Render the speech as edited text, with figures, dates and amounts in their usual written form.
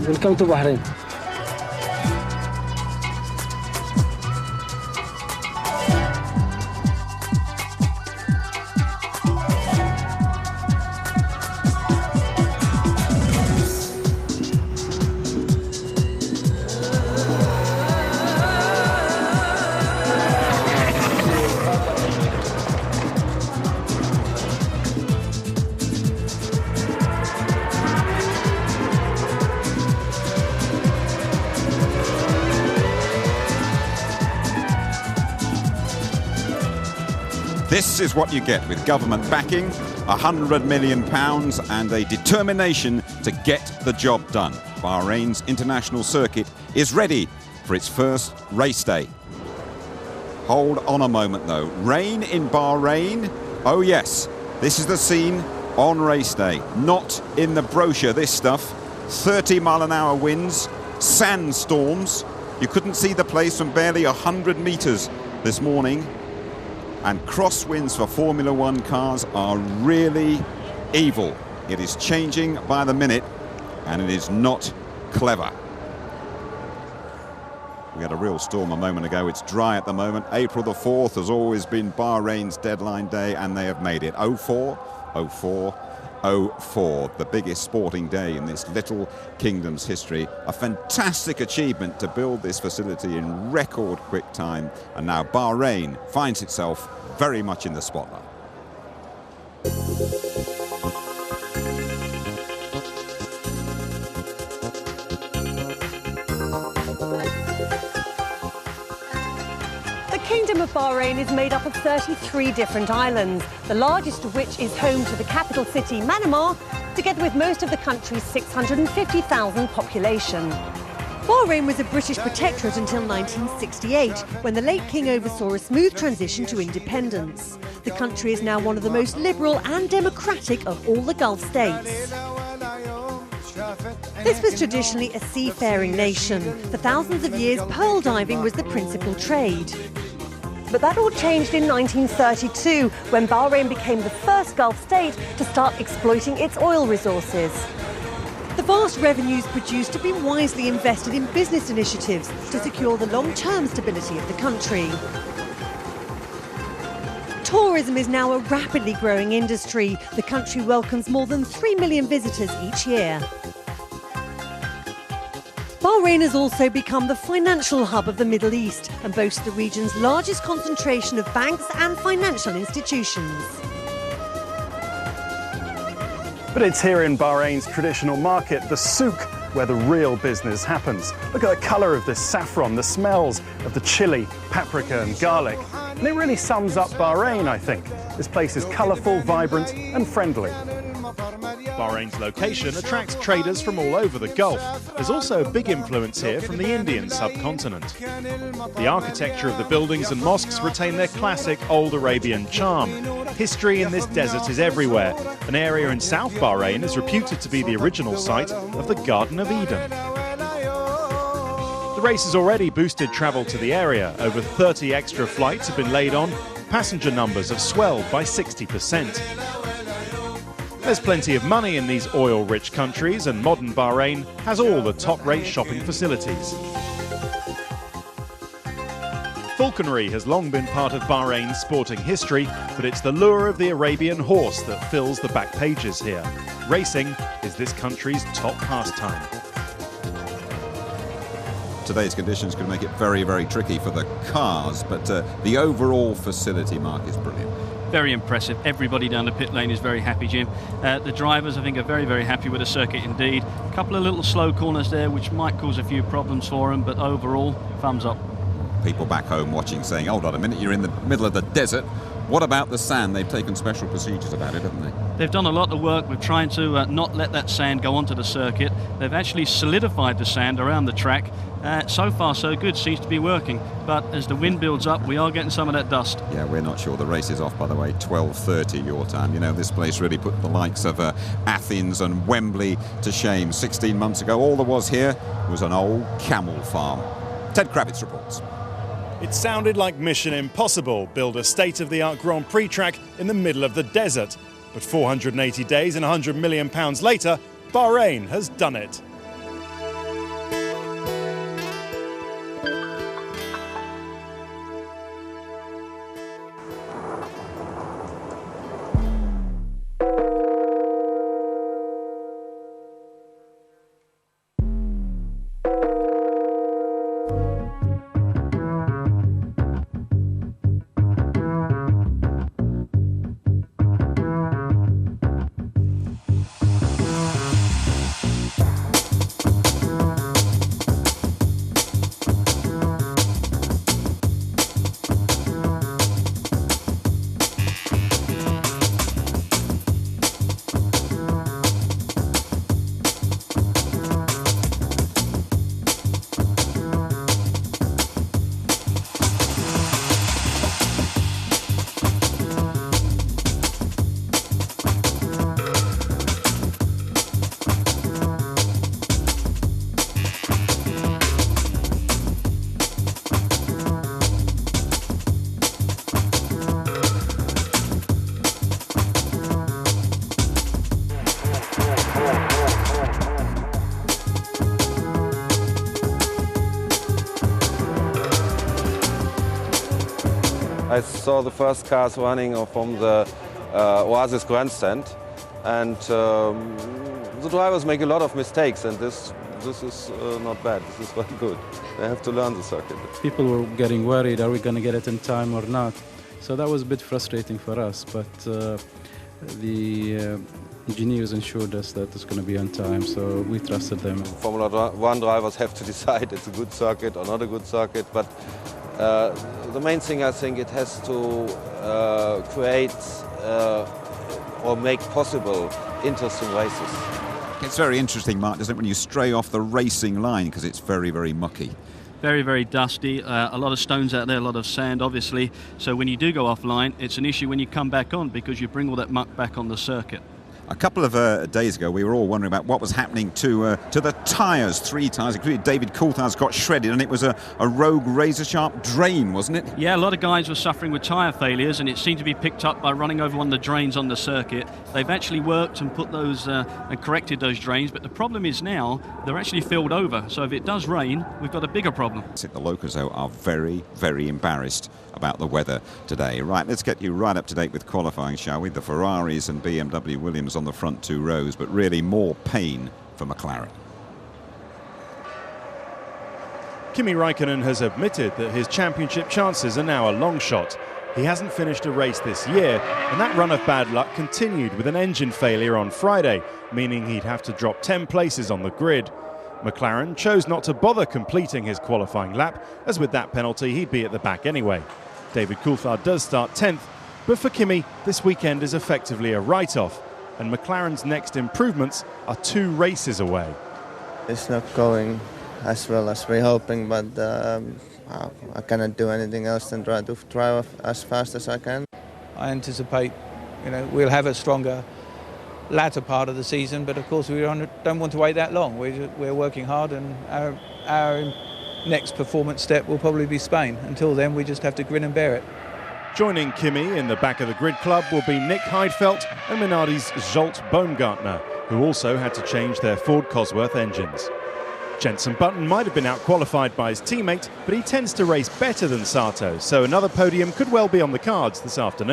Welcome to Bahrain. This is what you get with government backing, £100 million and a determination to get the job done. Bahrain's international circuit is ready for its first race day. Hold on a moment though. Rain in Bahrain? Oh yes, this is the scene on race day. Not in the brochure, this stuff. 30-mile-an-hour winds, sandstorms. You couldn't see the place from barely 100 metres this morning. And crosswinds for Formula One cars are really evil. It is changing by the minute, and it is not clever. We had a real storm a moment ago. It's dry at the moment. April the 4th has always been Bahrain's deadline day, and they have made it. 04, 04, 04, the biggest sporting day in this little kingdom's history. A fantastic achievement to build this facility in record quick time, and now Bahrain finds itself very much in the spotlight. The Kingdom of Bahrain is made up of 33 different islands, the largest of which is home to the capital city, Manama, together with most of the country's 650,000 population. Bahrain was a British protectorate until 1968, when the late king oversaw a smooth transition to independence. The country is now one of the most liberal and democratic of all the Gulf states. This was traditionally a seafaring nation. For thousands of years, pearl diving was the principal trade. But that all changed in 1932, when Bahrain became the first Gulf state to start exploiting its oil resources. The vast revenues produced have been wisely invested in business initiatives to secure the long-term stability of the country. Tourism is now a rapidly growing industry. The country welcomes more than 3 million visitors each year. Bahrain has also become the financial hub of the Middle East and boasts the region's largest concentration of banks and financial institutions. But it's here in Bahrain's traditional market, the souk, where the real business happens. Look at the colour of this saffron, the smells of the chili, paprika and garlic. And it really sums up Bahrain, I think. This place is colourful, vibrant and friendly. Bahrain's location attracts traders from all over the Gulf. There's also a big influence here from the Indian subcontinent. The architecture of the buildings and mosques retain their classic old Arabian charm. History in this desert is everywhere. An area in South Bahrain is reputed to be the original site of the Garden of Eden. The race has already boosted travel to the area. Over 30 extra flights have been laid on. Passenger numbers have swelled by 60%. There's plenty of money in these oil-rich countries, and modern Bahrain has all the top-rate shopping facilities. Falconry has long been part of Bahrain's sporting history, but it's the lure of the Arabian horse that fills the back pages here. Racing is this country's top pastime. Today's conditions could make it very, very tricky for the cars, but the overall facility, Mark, is brilliant. Very impressive. Everybody down the pit lane is very happy, Jim. The drivers, I think, are very, very happy with the circuit indeed. A couple of little slow corners there, which might cause a few problems for them, but overall, thumbs up. People back home watching saying, hold on a minute, you're in the middle of the desert. What about the sand? They've taken special procedures about it, haven't they? They've done a lot of work with trying to not let that sand go onto the circuit. They've actually solidified the sand around the track. So far so good, seems to be working, but as the wind builds up we are getting some of that dust. Yeah, we're not sure. The race is off, by the way, 12:30 your time. You know, this place really put the likes of Athens and Wembley to shame. 16 months ago, all there was here was an old camel farm. Ted Kravitz reports. It sounded like Mission Impossible, build a state-of-the-art Grand Prix track in the middle of the desert. But 480 days and £100 million later, Bahrain has done it. I saw the first cars running from the Oasis grandstand, and the drivers make a lot of mistakes, and this is not bad. This is very good. They have to learn the circuit. People were getting worried, are we going to get it in time or not? So that was a bit frustrating for us, but the engineers ensured us that it's going to be on time, so we trusted them. Formula One drivers have to decide it's a good circuit or not a good circuit, but the main thing, I think, it has to create or make possible interesting races. It's very interesting, Mark, doesn't it, when you stray off the racing line, because it's very, very mucky. Very, very dusty, a lot of stones out there, a lot of sand obviously, so when you do go offline it's an issue when you come back on because you bring all that muck back on the circuit. A couple of days ago, we were all wondering about what was happening to the tyres. 3 tyres, including David Coulthard's, got shredded, and it was a rogue razor-sharp drain, wasn't it? Yeah, a lot of guys were suffering with tyre failures, and it seemed to be picked up by running over one of the drains on the circuit. They've actually worked and put those and corrected those drains, but the problem is now they're actually filled over. So if it does rain, we've got a bigger problem. The locals, though, are very, very embarrassed about the weather today. Right, let's get you right up to date with qualifying, shall we? The Ferraris and BMW Williams on the front 2 rows, but really more pain for McLaren. Kimi Räikkönen has admitted that his championship chances are now a long shot. He hasn't finished a race this year, and that run of bad luck continued with an engine failure on Friday, meaning he'd have to drop 10 places on the grid. McLaren chose not to bother completing his qualifying lap, as with that penalty he'd be at the back anyway. David Coulthard does start 10th, but for Kimi this weekend is effectively a write-off, and McLaren's next improvements are 2 races away. It's not going as well as we're hoping, but I cannot do anything else than try to drive as fast as I can. I anticipate, we'll have a stronger latter part of the season, but of course we don't want to wait that long. We're working hard, and our next performance step will probably be Spain. Until then, we just have to grin and bear it. Joining Kimi in the back of the grid club will be Nick Heidfeld and Minardi's Zsolt Baumgartner, who also had to change their Ford Cosworth engines. Jenson Button might have been out-qualified by his teammate, but he tends to race better than Sato, so another podium could well be on the cards this afternoon.